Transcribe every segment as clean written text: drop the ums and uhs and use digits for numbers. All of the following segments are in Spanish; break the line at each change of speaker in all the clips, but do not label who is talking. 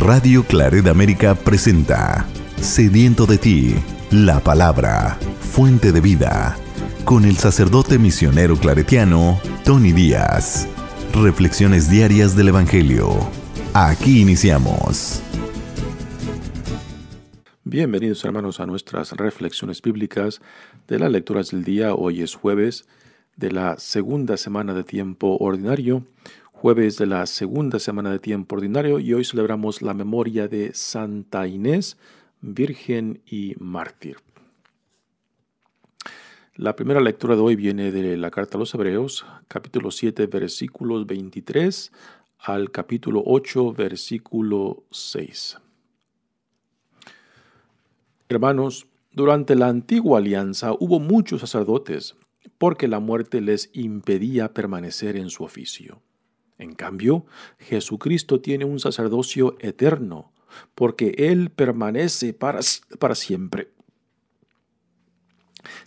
Radio Claret América presenta Sediento de ti, la palabra, fuente de vida, con el sacerdote misionero claretiano, Tony Díaz. Reflexiones diarias del Evangelio. Aquí iniciamos.
Bienvenidos, hermanos, a nuestras reflexiones bíblicas de las lecturas del día. Hoy es jueves de la segunda semana de tiempo ordinario. Jueves de la segunda semana de tiempo ordinario, y hoy celebramos la memoria de Santa Inés, virgen y mártir. La primera lectura de hoy viene de la carta a los Hebreos, capítulo 7, versículos 23 al capítulo 8, versículo 6. Hermanos, durante la antigua alianza hubo muchos sacerdotes, porque la muerte les impedía permanecer en su oficio. En cambio, Jesucristo tiene un sacerdocio eterno, porque Él permanece para siempre.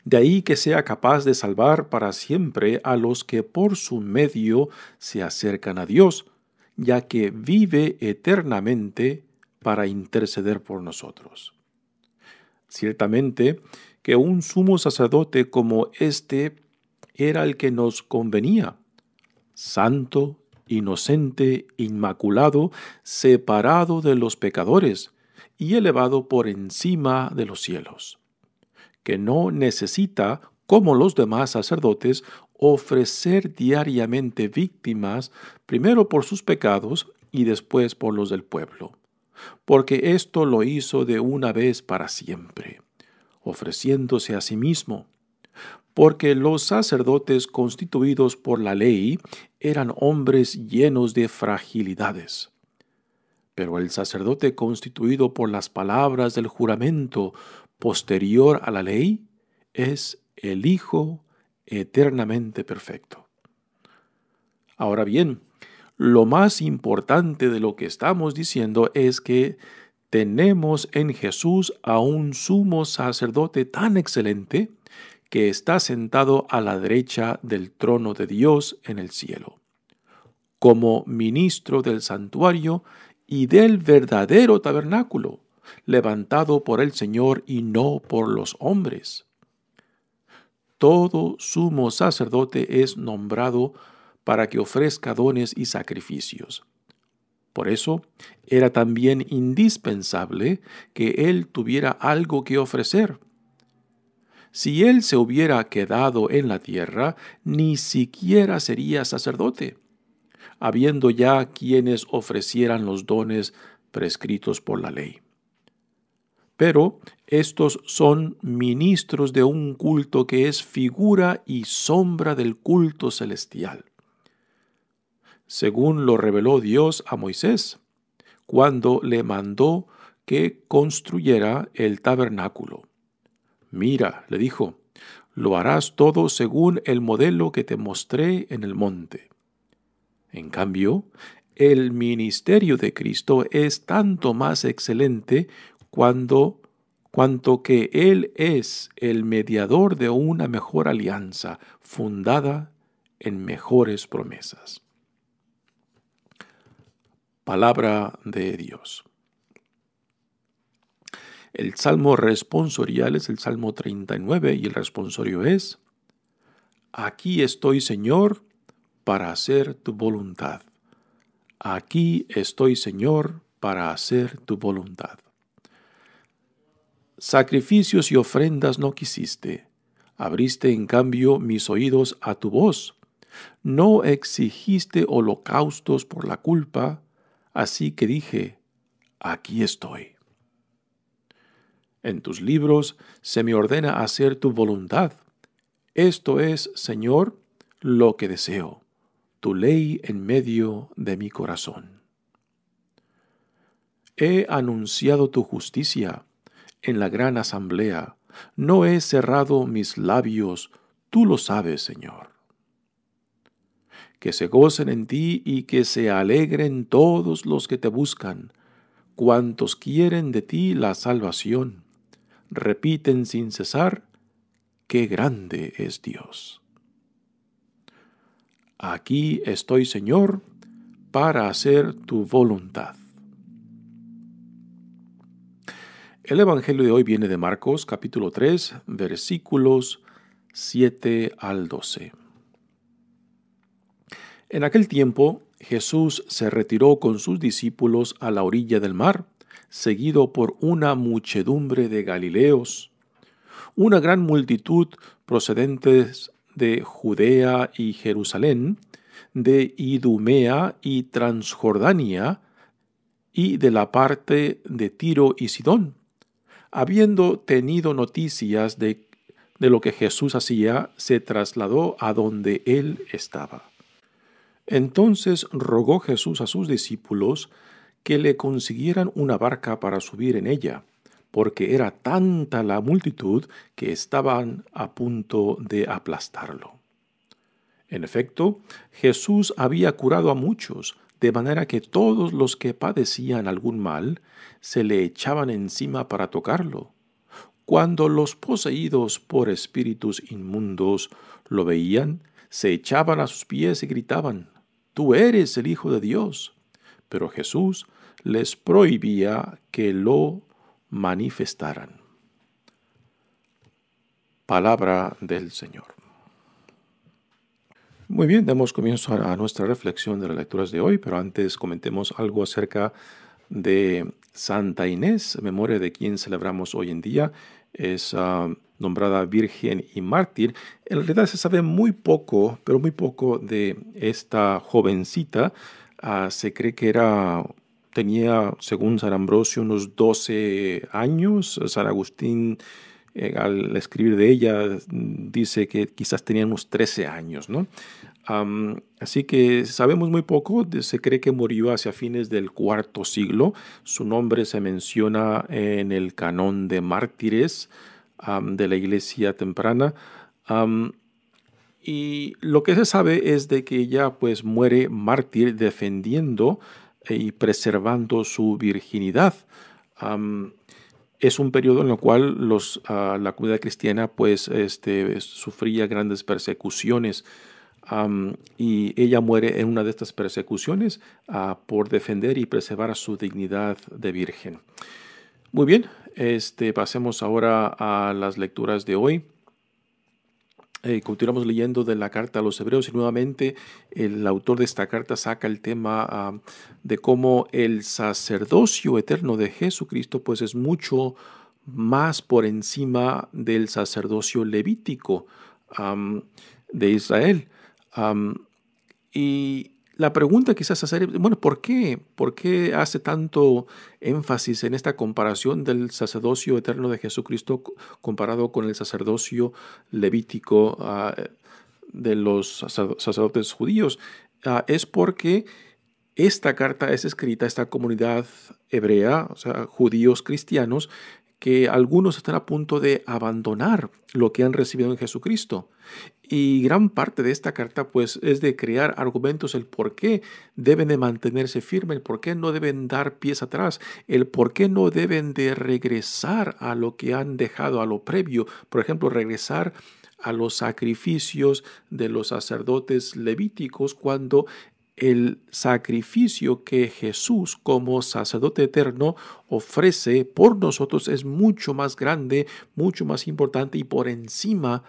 De ahí que sea capaz de salvar para siempre a los que por su medio se acercan a Dios, ya que vive eternamente para interceder por nosotros. Ciertamente que un sumo sacerdote como este era el que nos convenía, santo, inocente, inmaculado, separado de los pecadores y elevado por encima de los cielos, que no necesita, como los demás sacerdotes, ofrecer diariamente víctimas, primero por sus pecados y después por los del pueblo, porque esto lo hizo de una vez para siempre, ofreciéndose a sí mismo. Porque los sacerdotes constituidos por la ley eran hombres llenos de fragilidades. Pero el sacerdote constituido por las palabras del juramento posterior a la ley es el Hijo eternamente perfecto. Ahora bien, lo más importante de lo que estamos diciendo es que tenemos en Jesús a un sumo sacerdote tan excelente que está sentado a la derecha del trono de Dios en el cielo, como ministro del santuario y del verdadero tabernáculo, levantado por el Señor y no por los hombres. Todo sumo sacerdote es nombrado para que ofrezca dones y sacrificios. Por eso era también indispensable que él tuviera algo que ofrecer. Si él se hubiera quedado en la tierra, ni siquiera sería sacerdote, habiendo ya quienes ofrecieran los dones prescritos por la ley. Pero estos son ministros de un culto que es figura y sombra del culto celestial, según lo reveló Dios a Moisés, cuando le mandó que construyera el tabernáculo. Mira, le dijo, lo harás todo según el modelo que te mostré en el monte. En cambio, el ministerio de Cristo es tanto más excelente cuanto que Él es el mediador de una mejor alianza fundada en mejores promesas. Palabra de Dios. El salmo responsorial es el Salmo 39 y el responsorio es: Aquí estoy, Señor, para hacer tu voluntad. Aquí estoy, Señor, para hacer tu voluntad. Sacrificios y ofrendas no quisiste, abriste en cambio mis oídos a tu voz. No exigiste holocaustos por la culpa, así que dije, aquí estoy. En tus libros se me ordena hacer tu voluntad. Esto es, Señor, lo que deseo, tu ley en medio de mi corazón. He anunciado tu justicia en la gran asamblea. No he cerrado mis labios, tú lo sabes, Señor. Que se gocen en ti y que se alegren todos los que te buscan, cuantos quieren de ti la salvación. Repiten sin cesar, qué grande es Dios. Aquí estoy, Señor, para hacer tu voluntad. El Evangelio de hoy viene de Marcos, capítulo 3, versículos 7 al 12. En aquel tiempo, Jesús se retiró con sus discípulos a la orilla del mar, seguido por una muchedumbre de Galileos. Una gran multitud procedentes de Judea y Jerusalén, de Idumea y Transjordania, y de la parte de Tiro y Sidón. Habiendo tenido noticias de lo que Jesús hacía, se trasladó a donde él estaba. Entonces rogó Jesús a sus discípulos que le consiguieran una barca para subir en ella, porque era tanta la multitud que estaban a punto de aplastarlo. En efecto, Jesús había curado a muchos, de manera que todos los que padecían algún mal se le echaban encima para tocarlo. Cuando los poseídos por espíritus inmundos lo veían, se echaban a sus pies y gritaban: «Tú eres el Hijo de Dios». Pero Jesús les prohibía que lo manifestaran. Palabra del Señor. Muy bien, damos comienzo a nuestra reflexión de las lecturas de hoy, pero antes comentemos algo acerca de Santa Inés, memoria de quien celebramos hoy en día. Es nombrada virgen y mártir. En realidad se sabe muy poco, pero muy poco de esta jovencita. Se cree que tenía, según San Ambrosio, unos 12 años. San Agustín, al escribir de ella, dice que quizás tenía unos 13 años, ¿no? Así que sabemos muy poco. Se cree que murió hacia fines del IV siglo. Su nombre se menciona en el Canón de Mártires de la Iglesia temprana. Y lo que se sabe es de que ella pues muere mártir defendiendo y preservando su virginidad. Es un periodo en el cual la comunidad cristiana pues sufría grandes persecuciones. Y ella muere en una de estas persecuciones por defender y preservar su dignidad de virgen. Muy bien, pasemos ahora a las lecturas de hoy. Continuamos leyendo de la carta a los Hebreos y nuevamente el autor de esta carta saca el tema de cómo el sacerdocio eterno de Jesucristo pues es mucho más por encima del sacerdocio levítico de Israel. Y la pregunta quizás hacer, bueno, ¿por qué? ¿Por qué hace tanto énfasis en esta comparación del sacerdocio eterno de Jesucristo comparado con el sacerdocio levítico de los sacerdotes judíos? Es porque esta carta es escrita a esta comunidad hebrea, o sea, judíos cristianos, que algunos están a punto de abandonar lo que han recibido en Jesucristo. Y gran parte de esta carta pues es de crear argumentos el por qué deben de mantenerse firmes, el por qué no deben dar pies atrás, el por qué no deben de regresar a lo que han dejado, a lo previo. Por ejemplo, regresar a los sacrificios de los sacerdotes levíticos cuando el sacrificio que Jesús como sacerdote eterno ofrece por nosotros es mucho más grande, mucho más importante y por encima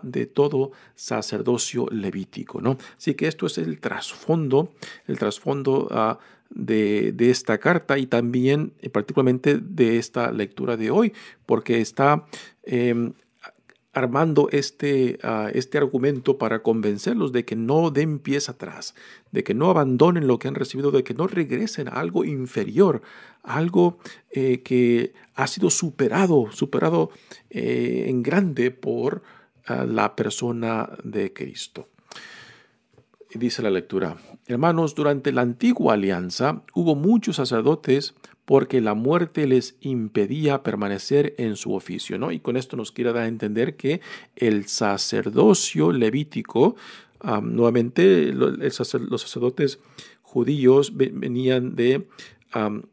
de todo sacerdocio levítico, ¿no? Así que esto es el trasfondo de esta carta y también particularmente de esta lectura de hoy, porque está armando este argumento para convencerlos de que no den pies atrás, de que no abandonen lo que han recibido, de que no regresen a algo inferior, algo que ha sido superado en grande por la persona de Cristo. Dice la lectura: Hermanos, durante la antigua alianza hubo muchos sacerdotes porque la muerte les impedía permanecer en su oficio, ¿no? Y con esto nos quiere dar a entender que el sacerdocio levítico, nuevamente los sacerdotes judíos venían de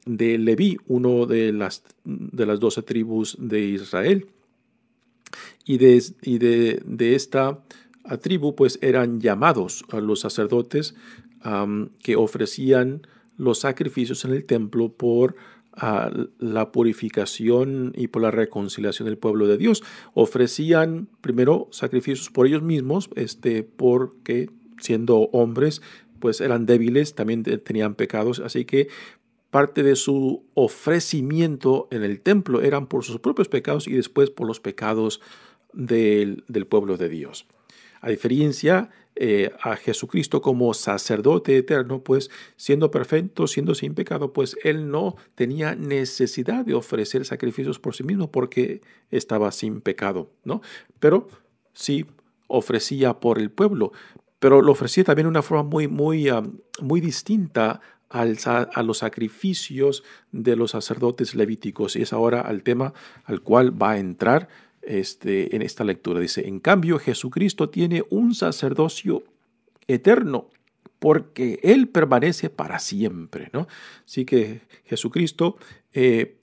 Leví, uno de las 12 tribus de Israel. Y de esta tribu pues eran llamados a los sacerdotes que ofrecían los sacrificios en el templo por la purificación y por la reconciliación del pueblo de Dios. Ofrecían primero sacrificios por ellos mismos, porque siendo hombres, pues eran débiles, también tenían pecados, así que parte de su ofrecimiento en el templo eran por sus propios pecados y después por los pecados del pueblo de Dios. A diferencia a Jesucristo como sacerdote eterno, pues siendo perfecto, siendo sin pecado, pues él no tenía necesidad de ofrecer sacrificios por sí mismo porque estaba sin pecado, ¿no? Pero sí ofrecía por el pueblo, pero lo ofrecía también de una forma muy distinta a los sacrificios de los sacerdotes levíticos. Y es ahora el tema al cual va a entrar en esta lectura. Dice, en cambio, Jesucristo tiene un sacerdocio eterno porque Él permanece para siempre, ¿no? Así que Jesucristo,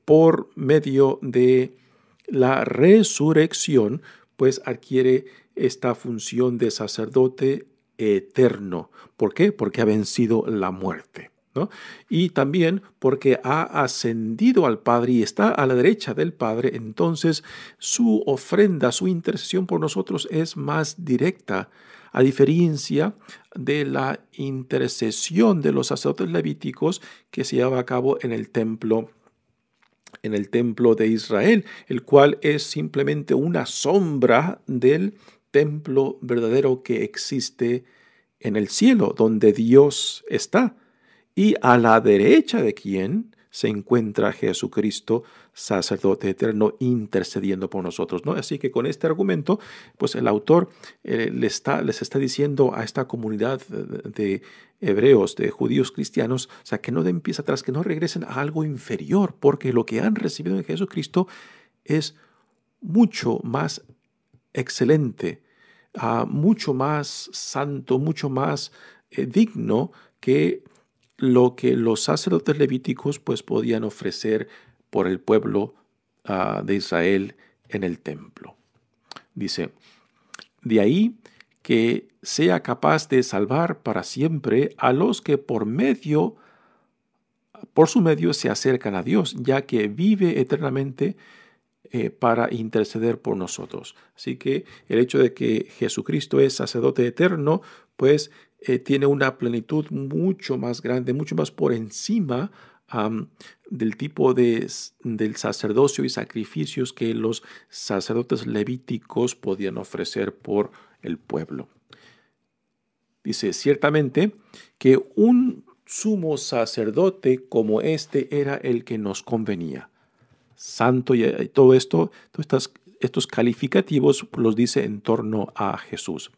por medio de la resurrección, pues adquiere esta función de sacerdote eterno. ¿Por qué? Porque ha vencido la muerte, ¿no? Y también porque ha ascendido al Padre y está a la derecha del Padre, entonces su ofrenda, su intercesión por nosotros es más directa, a diferencia de la intercesión de los sacerdotes levíticos que se llevaba a cabo en el templo de Israel, el cual es simplemente una sombra del templo verdadero que existe en el cielo, donde Dios está. Y a la derecha de quien se encuentra Jesucristo, sacerdote eterno, intercediendo por nosotros, ¿no? Así que con este argumento, pues el autor les está diciendo a esta comunidad de hebreos, de judíos cristianos, o sea, que no den pies atrás, que no regresen a algo inferior, porque lo que han recibido en Jesucristo es mucho más excelente, mucho más santo, mucho más digno que lo que los sacerdotes levíticos pues podían ofrecer por el pueblo de Israel en el templo. Dice, de ahí que sea capaz de salvar para siempre a los que por su medio se acercan a Dios, ya que vive eternamente para interceder por nosotros. Así que el hecho de que Jesucristo es sacerdote eterno, pues tiene una plenitud mucho más grande, mucho más por encima del tipo del sacerdocio y sacrificios que los sacerdotes levíticos podían ofrecer por el pueblo. Dice, ciertamente que un sumo sacerdote como este era el que nos convenía. Santo y todo esto, estos calificativos los dice en torno a Jesús.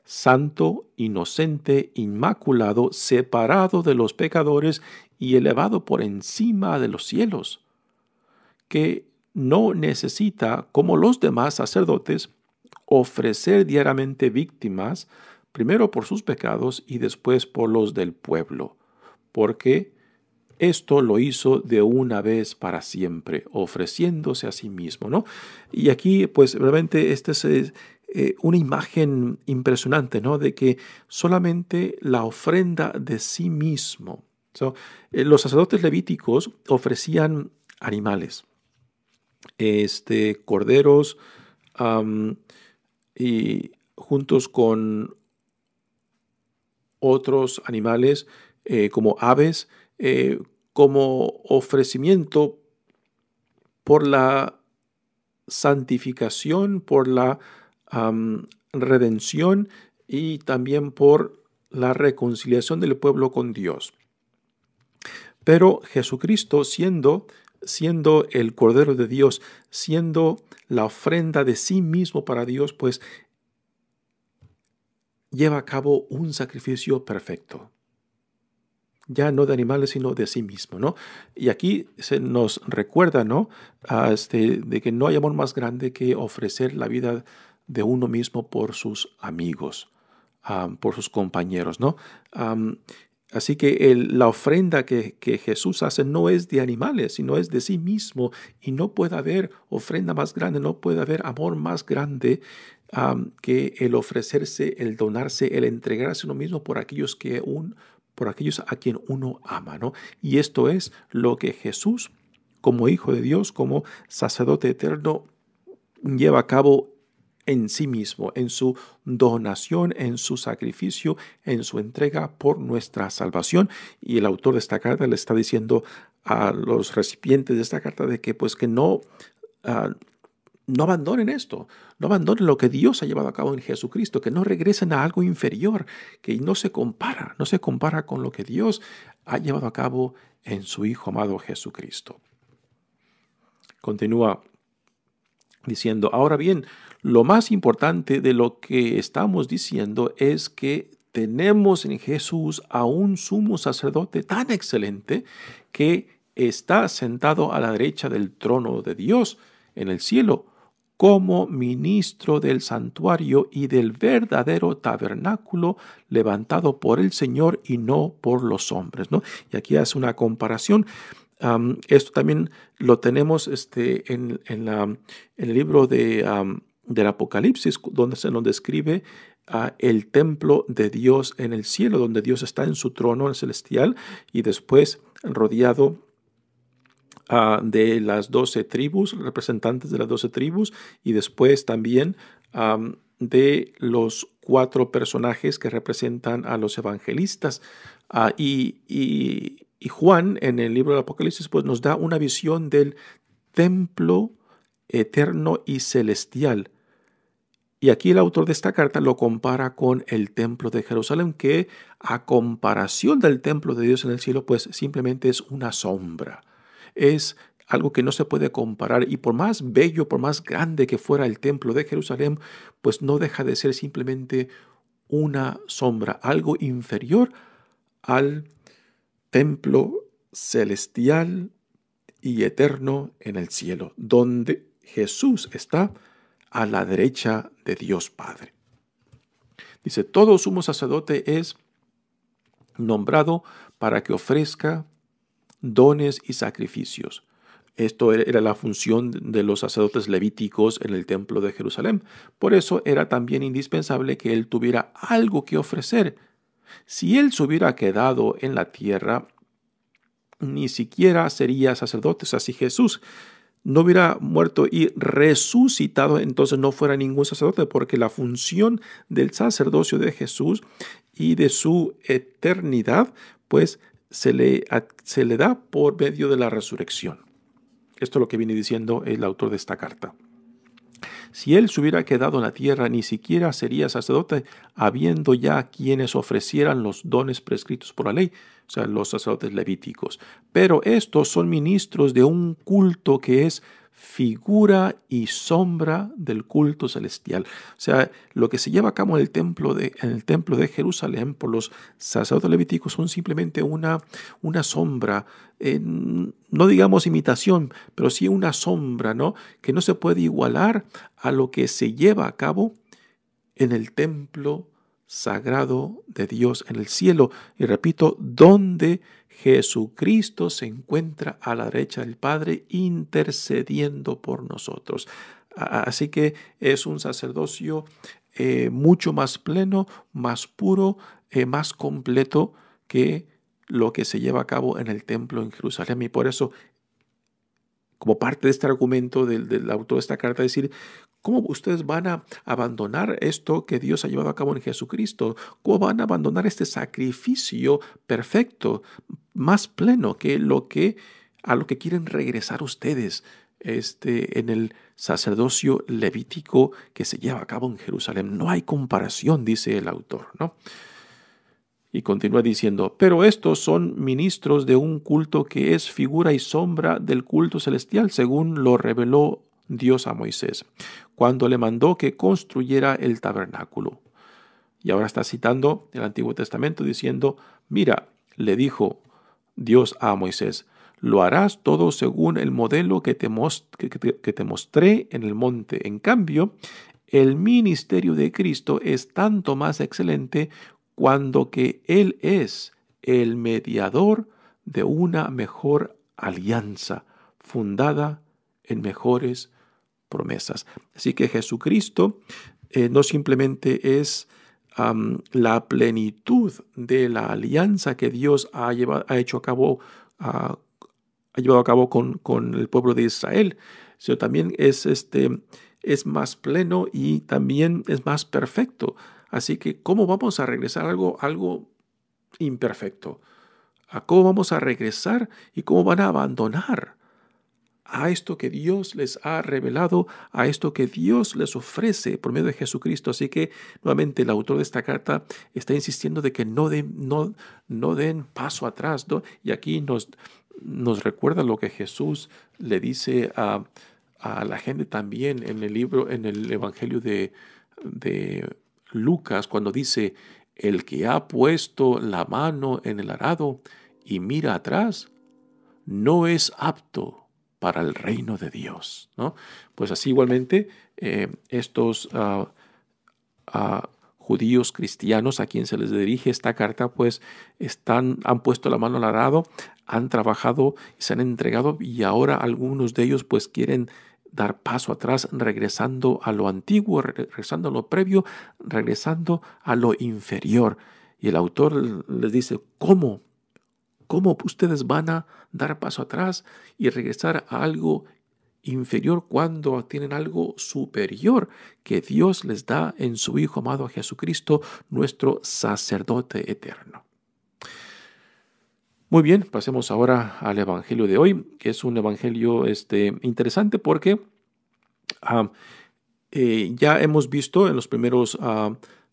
Santo, inocente, inmaculado, separado de los pecadores y elevado por encima de los cielos, que no necesita, como los demás sacerdotes, ofrecer diariamente víctimas, primero por sus pecados y después por los del pueblo, porque esto lo hizo de una vez para siempre, ofreciéndose a sí mismo, ¿no? Y aquí, pues, realmente esta es una imagen impresionante, ¿no? De que solamente la ofrenda de sí mismo. Los sacerdotes levíticos ofrecían animales, corderos, y juntos con otros animales como aves, como ofrecimiento por la santificación, por la redención y también por la reconciliación del pueblo con Dios. Pero Jesucristo, siendo el Cordero de Dios, siendo la ofrenda de sí mismo para Dios, pues lleva a cabo un sacrificio perfecto. Ya no de animales, sino de sí mismo, ¿no? Y aquí se nos recuerda, ¿no? De que no hay amor más grande que ofrecer la vida de uno mismo por sus amigos, por sus compañeros, ¿no? Así que la ofrenda que Jesús hace no es de animales, sino es de sí mismo. Y no puede haber ofrenda más grande, no puede haber amor más grande que el ofrecerse, el donarse, el entregarse a uno mismo por aquellos a quien uno ama, ¿no? Y esto es lo que Jesús como hijo de Dios, como sacerdote eterno, lleva a cabo en sí mismo, en su donación, en su sacrificio, en su entrega por nuestra salvación. Y el autor de esta carta le está diciendo a los recipientes de esta carta de que pues que no abandonen esto, no abandonen lo que Dios ha llevado a cabo en Jesucristo, que no regresen a algo inferior, que no se compara con lo que Dios ha llevado a cabo en su Hijo amado Jesucristo. Continúa diciendo, ahora bien, lo más importante de lo que estamos diciendo es que tenemos en Jesús a un sumo sacerdote tan excelente que está sentado a la derecha del trono de Dios en el cielo, como ministro del santuario y del verdadero tabernáculo levantado por el Señor y no por los hombres, ¿no? Y aquí hace una comparación. Esto también lo tenemos en el libro del Apocalipsis, donde se nos describe el templo de Dios en el cielo, donde Dios está en su trono celestial y después rodeado de las 12 tribus, representantes de las 12 tribus, y después también de los 4 personajes que representan a los evangelistas. Y Juan, en el libro del Apocalipsis, pues nos da una visión del templo eterno y celestial. Y aquí el autor de esta carta lo compara con el templo de Jerusalén, que a comparación del templo de Dios en el cielo, pues simplemente es una sombra. Es algo que no se puede comparar, y por más bello, por más grande que fuera el templo de Jerusalén, pues no deja de ser simplemente una sombra, algo inferior al templo celestial y eterno en el cielo, donde Jesús está a la derecha de Dios Padre. Dice, todo sumo sacerdote es nombrado para que ofrezca dones y sacrificios. Esto era la función de los sacerdotes levíticos en el templo de Jerusalén. Por eso era también indispensable que él tuviera algo que ofrecer. Si él se hubiera quedado en la tierra, ni siquiera sería sacerdote. O sea, si Jesús no hubiera muerto y resucitado, entonces no fuera ningún sacerdote, porque la función del sacerdocio de Jesús y de su eternidad, pues se le da por medio de la resurrección. Esto es lo que viene diciendo el autor de esta carta. Si él se hubiera quedado en la tierra, ni siquiera sería sacerdote, habiendo ya quienes ofrecieran los dones prescritos por la ley, o sea, los sacerdotes levíticos. Pero estos son ministros de un culto que es figura y sombra del culto celestial. O sea, lo que se lleva a cabo en el templo de Jerusalén por los sacerdotes levíticos son simplemente una sombra, no digamos imitación, pero sí una sombra, ¿no? Que no se puede igualar a lo que se lleva a cabo en el templo sagrado de Dios en el cielo. Y repito, donde Jesucristo se encuentra a la derecha del Padre intercediendo por nosotros. Así que es un sacerdocio mucho más pleno, más puro, más completo que lo que se lleva a cabo en el templo en Jerusalén. Y por eso, como parte de este argumento del autor de esta carta, decir, ¿cómo ustedes van a abandonar esto que Dios ha llevado a cabo en Jesucristo? ¿Cómo van a abandonar este sacrificio perfecto, más pleno que a lo que quieren regresar ustedes en el sacerdocio levítico que se lleva a cabo en Jerusalén? No hay comparación, dice el autor, ¿no? Y continúa diciendo, pero estos son ministros de un culto que es figura y sombra del culto celestial, según lo reveló Dios a Moisés, cuando le mandó que construyera el tabernáculo. Y ahora está citando el Antiguo Testamento diciendo, mira, le dijo Dios a Moisés, lo harás todo según el modelo que te mostré en el monte. En cambio, el ministerio de Cristo es tanto más excelente cuando que Él es el mediador de una mejor alianza, fundada en mejores promesas. Así que Jesucristo no simplemente es la plenitud de la alianza que Dios ha hecho a cabo llevado a cabo con el pueblo de Israel, sino también es más pleno y también es más perfecto. Así que, ¿cómo vamos a regresar a algo imperfecto? ¿A cómo vamos a regresar y cómo van a abandonar a esto que Dios les ha revelado, a esto que Dios les ofrece por medio de Jesucristo? Así que, nuevamente, el autor de esta carta está insistiendo de que no den paso atrás, ¿no? Y aquí nos recuerda lo que Jesús le dice a la gente también en el Evangelio de Lucas, cuando dice: el que ha puesto la mano en el arado y mira atrás, no es apto para el reino de Dios, ¿no? Pues así igualmente estos judíos cristianos a quien se les dirige esta carta, pues han puesto la mano al arado, han trabajado y se han entregado, y ahora algunos de ellos pues quieren dar paso atrás, regresando a lo antiguo, regresando a lo previo, regresando a lo inferior. Y el autor les dice: ¿cómo ustedes van a dar paso atrás y regresar a algo inferior cuando tienen algo superior que Dios les da en su Hijo amado Jesucristo, nuestro sacerdote eterno? Muy bien, pasemos ahora al Evangelio de hoy, que es un Evangelio interesante porque ya hemos visto en los primeros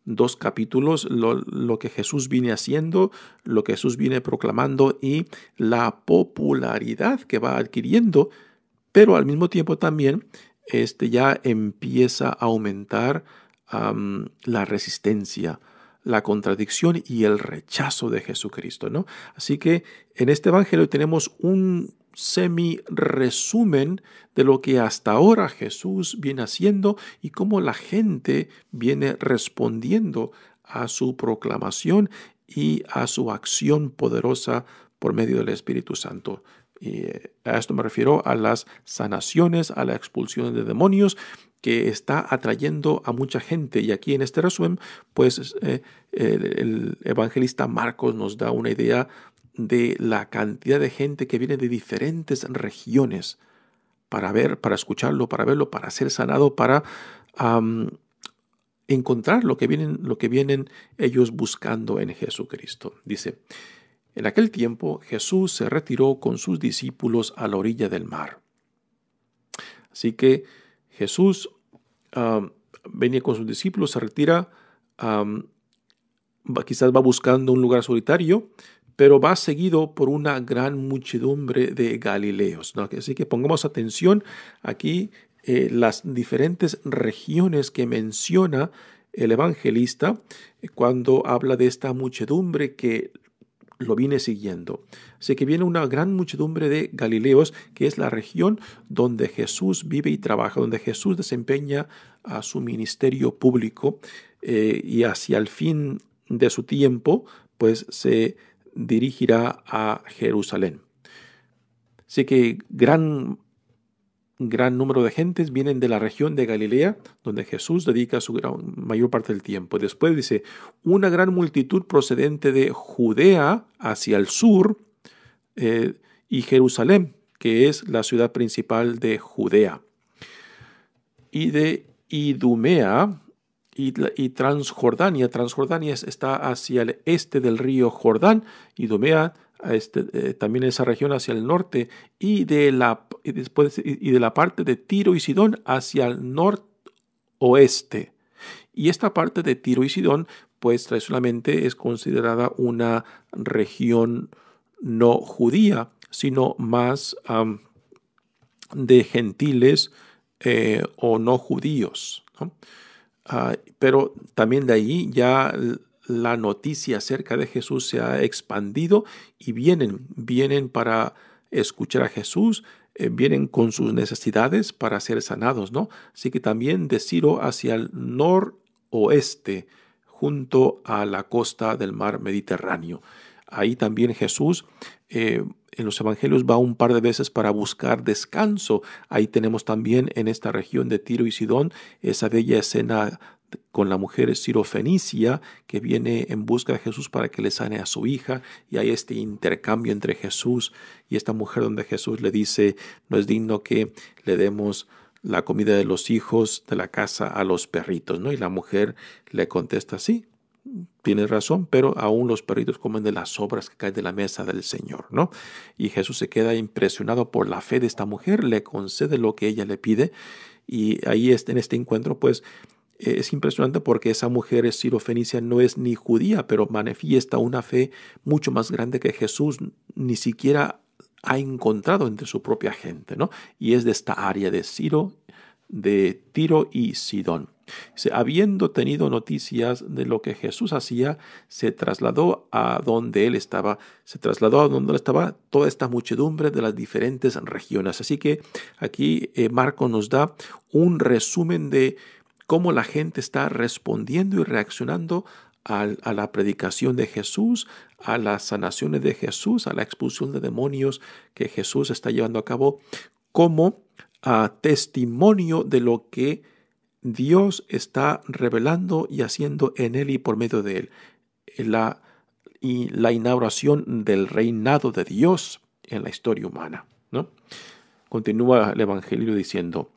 2 capítulos lo que Jesús viene haciendo, lo que Jesús viene proclamando y la popularidad que va adquiriendo, pero al mismo tiempo también ya empieza a aumentar la resistencia, la contradicción y el rechazo de Jesucristo, ¿no? Así que en este evangelio tenemos un semi-resumen de lo que hasta ahora Jesús viene haciendo y cómo la gente viene respondiendo a su proclamación y a su acción poderosa por medio del Espíritu Santo. Y a esto me refiero a las sanaciones, a la expulsión de demonios, que está atrayendo a mucha gente. Y aquí en este resumen, pues el evangelista Marcos nos da una idea de la cantidad de gente que viene de diferentes regiones para escucharlo, para verlo, para ser sanado, para encontrar lo que vienen ellos buscando en Jesucristo. Dice: en aquel tiempo Jesús se retiró con sus discípulos a la orilla del mar. Así que Jesús venía con sus discípulos, se retira, quizás va buscando un lugar solitario, pero va seguido por una gran muchedumbre de galileos, ¿no? Así que pongamos atención aquí las diferentes regiones que menciona el evangelista cuando habla de esta muchedumbre que lo viene siguiendo. Así que viene una gran muchedumbre de galileos, que es la región donde Jesús vive y trabaja, donde Jesús desempeña a su ministerio público, y hacia el fin de su tiempo, pues se dirigirá a Jerusalén. Así que gran número de gentes vienen de la región de Galilea, donde Jesús dedica su mayor parte del tiempo. Después dice: una gran multitud procedente de Judea hacia el sur, y Jerusalén, que es la ciudad principal de Judea, y de Idumea y Transjordania. Transjordania está hacia el este del río Jordán, Idumea también esa región hacia el norte, y de la parte de Tiro y Sidón hacia el noroeste. Y esta parte de Tiro y Sidón, pues tradicionalmente es considerada una región no judía, sino más de gentiles o no judíos, ¿no? Pero también de ahí ya la noticia acerca de Jesús se ha expandido y vienen para escuchar a Jesús, vienen con sus necesidades para ser sanados, ¿no? Así que también de Ciro hacia el noroeste, junto a la costa del mar Mediterráneo. Ahí también Jesús en los evangelios va un par de veces para buscar descanso. Ahí tenemos también en esta región de Tiro y Sidón esa bella escena con la mujer sirofenicia que viene en busca de Jesús para que le sane a su hija, y hay este intercambio entre Jesús y esta mujer donde Jesús le dice: no es digno que le demos la comida de los hijos de la casa a los perritos, ¿no? Y la mujer le contesta: sí, tienes razón, pero aún los perritos comen de las sobras que caen de la mesa del Señor, ¿no? Y Jesús se queda impresionado por la fe de esta mujer, le concede lo que ella le pide, y ahí en este encuentro, pues, es impresionante porque esa mujer sirofenicia no es ni judía, pero manifiesta una fe mucho más grande que Jesús ni siquiera ha encontrado entre su propia gente, ¿no? Y es de esta área de Tiro y Sidón. Habiendo tenido noticias de lo que Jesús hacía, se trasladó a donde él estaba toda esta muchedumbre de las diferentes regiones. Así que aquí Marco nos da un resumen de cómo la gente está respondiendo y reaccionando a la predicación de Jesús, a las sanaciones de Jesús, a la expulsión de demonios que Jesús está llevando a cabo, como testimonio de lo que Dios está revelando y haciendo en él y por medio de él. La inauguración del reinado de Dios en la historia humana, ¿no? Continúa el Evangelio diciendo: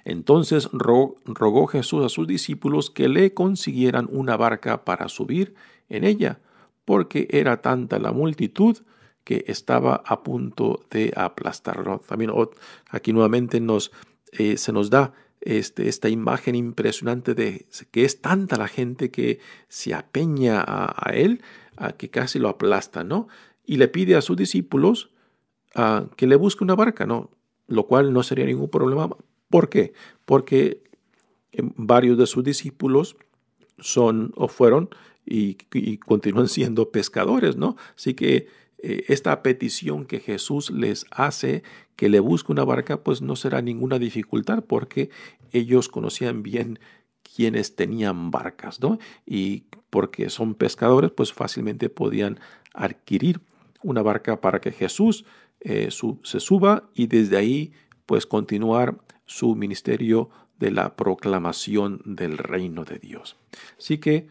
entonces rogó Jesús a sus discípulos que le consiguieran una barca para subir en ella, porque era tanta la multitud que estaba a punto de aplastarlo. También aquí nuevamente se nos da esta imagen impresionante de que es tanta la gente que se apeña a él, que casi lo aplasta, ¿no? Y le pide a sus discípulos que le busque una barca, ¿no? Lo cual no sería ningún problema. ¿Por qué? Porque varios de sus discípulos fueron y continúan siendo pescadores, ¿no? Así que esta petición que Jesús les hace, que le busque una barca, pues no será ninguna dificultad, porque ellos conocían bien quienes tenían barcas, ¿no? Y porque son pescadores, pues fácilmente podían adquirir una barca para que Jesús se suba y desde ahí pues continuar su ministerio de la proclamación del reino de Dios. Así que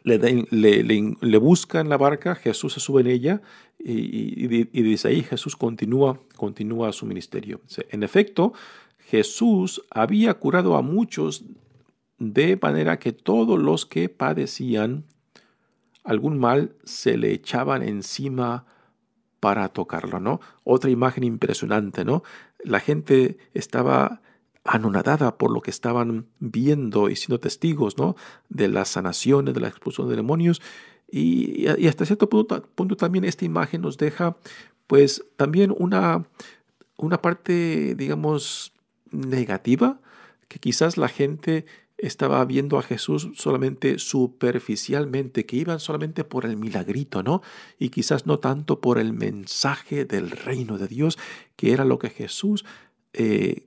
le buscan la barca, Jesús se sube en ella y desde ahí Jesús continúa su ministerio. En efecto, Jesús había curado a muchos de manera que todos los que padecían algún mal se le echaban encima para tocarlo, ¿no? Otra imagen impresionante, ¿no? La gente estaba anonadada por lo que estaban viendo y siendo testigos, ¿no? De las sanaciones, de la expulsión de demonios. Y hasta cierto punto también esta imagen nos deja, pues, también una parte, digamos, negativa, que quizás la gente estaba viendo a Jesús solamente superficialmente, que iban solamente por el milagrito, ¿no? Y quizás no tanto por el mensaje del reino de Dios, que era lo que Jesús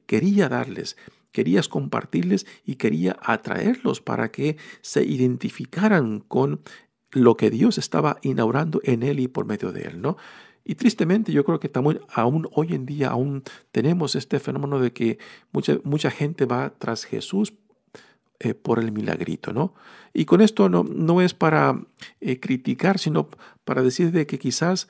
quería darles, quería compartirles y quería atraerlos para que se identificaran con lo que Dios estaba inaugurando en él y por medio de él, ¿no? Y tristemente yo creo que aún hoy en día aún tenemos este fenómeno de que mucha gente va tras Jesús por el milagrito, ¿no? Y con esto no es para criticar, sino para decir de que quizás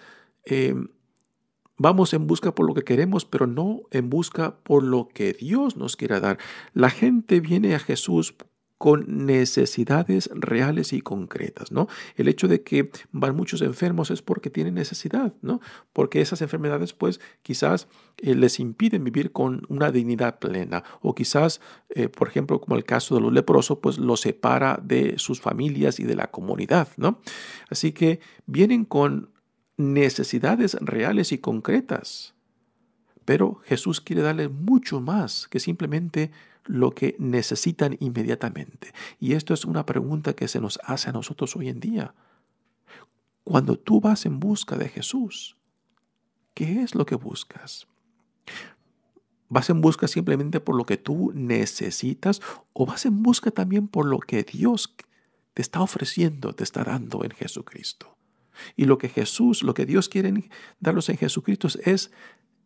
vamos en busca por lo que queremos, pero no en busca por lo que Dios nos quiera dar. La gente viene a Jesús con necesidades reales y concretas, ¿no? El hecho de que van muchos enfermos es porque tienen necesidad, ¿no? Porque esas enfermedades, pues, quizás les impiden vivir con una dignidad plena, o quizás, por ejemplo, como el caso de los leprosos, pues los separa de sus familias y de la comunidad, ¿no? Así que vienen con necesidades reales y concretas, pero Jesús quiere darles mucho más que simplemente lo que necesitan inmediatamente. Y esto es una pregunta que se nos hace a nosotros hoy en día. Cuando tú vas en busca de Jesús, ¿qué es lo que buscas? ¿Vas en busca simplemente por lo que tú necesitas, o vas en busca también por lo que Dios te está ofreciendo, te está dando en Jesucristo? Y lo que Dios quiere darnos en Jesucristo es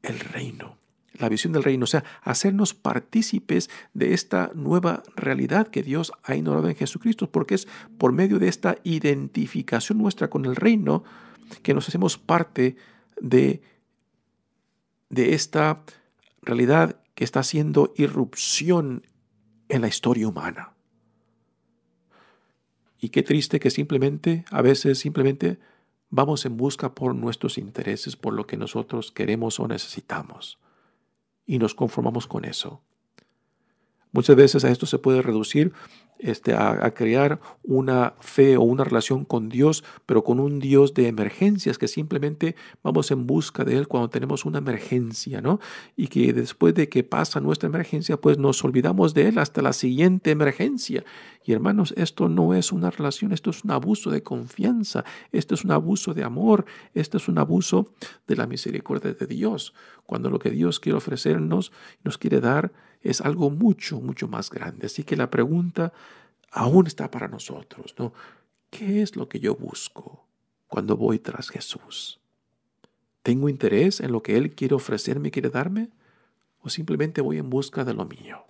el reino. la visión del reino, o sea, hacernos partícipes de esta nueva realidad que Dios ha inaugurado en Jesucristo, porque es por medio de esta identificación nuestra con el reino que nos hacemos parte de esta realidad que está haciendo irrupción en la historia humana. Y qué triste que a veces simplemente vamos en busca por nuestros intereses, por lo que nosotros queremos o necesitamos. Y nos conformamos con eso. Muchas veces a esto se puede reducir a crear una fe o una relación con Dios, pero con un Dios de emergencias, que simplemente vamos en busca de Él cuando tenemos una emergencia, ¿no? Y que después de que pasa nuestra emergencia, pues nos olvidamos de Él hasta la siguiente emergencia. Y hermanos, esto no es una relación, esto es un abuso de confianza, esto es un abuso de amor, esto es un abuso de la misericordia de Dios, cuando lo que Dios quiere ofrecernos, nos quiere dar, es algo mucho, mucho más grande. Así que la pregunta aún está para nosotros, ¿no? ¿Qué es lo que yo busco cuando voy tras Jesús? ¿Tengo interés en lo que Él quiere ofrecerme y quiere darme? ¿O simplemente voy en busca de lo mío?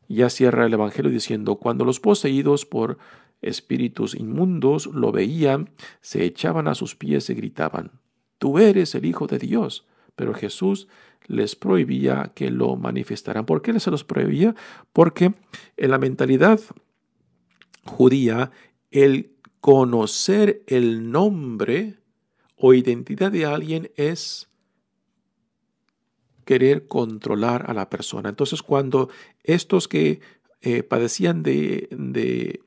Ya cierra el Evangelio diciendo: cuando los poseídos por espíritus inmundos lo veían, se echaban a sus pies y gritaban: «Tú eres el Hijo de Dios». Pero Jesús les prohibía que lo manifestaran. ¿Por qué se los prohibía? Porque en la mentalidad judía, el conocer el nombre o identidad de alguien es querer controlar a la persona. Entonces, cuando estos que padecían de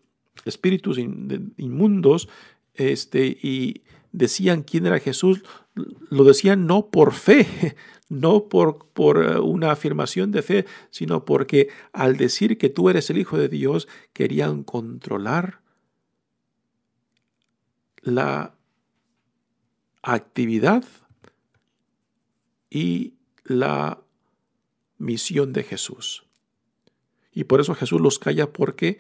espíritus inmundos y decían quién era Jesús, lo decían no por fe, no por una afirmación de fe, sino porque al decir que tú eres el Hijo de Dios, querían controlar la actividad y la misión de Jesús. Y por eso Jesús los calla, porque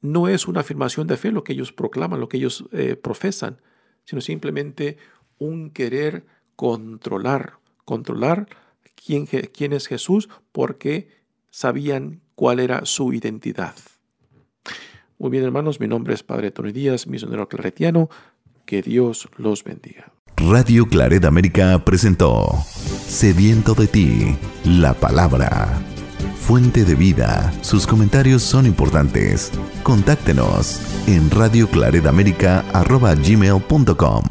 no es una afirmación de fe lo que ellos proclaman, lo que ellos profesan, sino simplemente un querer controlar quién es Jesús, porque sabían cuál era su identidad. Muy bien, hermanos, mi nombre es Padre Tony Díaz, misionero claretiano. Que Dios los bendiga.
Radio Claret América presentó Sediento de ti, la palabra. Fuente de vida. Sus comentarios son importantes. Contáctenos en radioclaretamerica@gmail.com.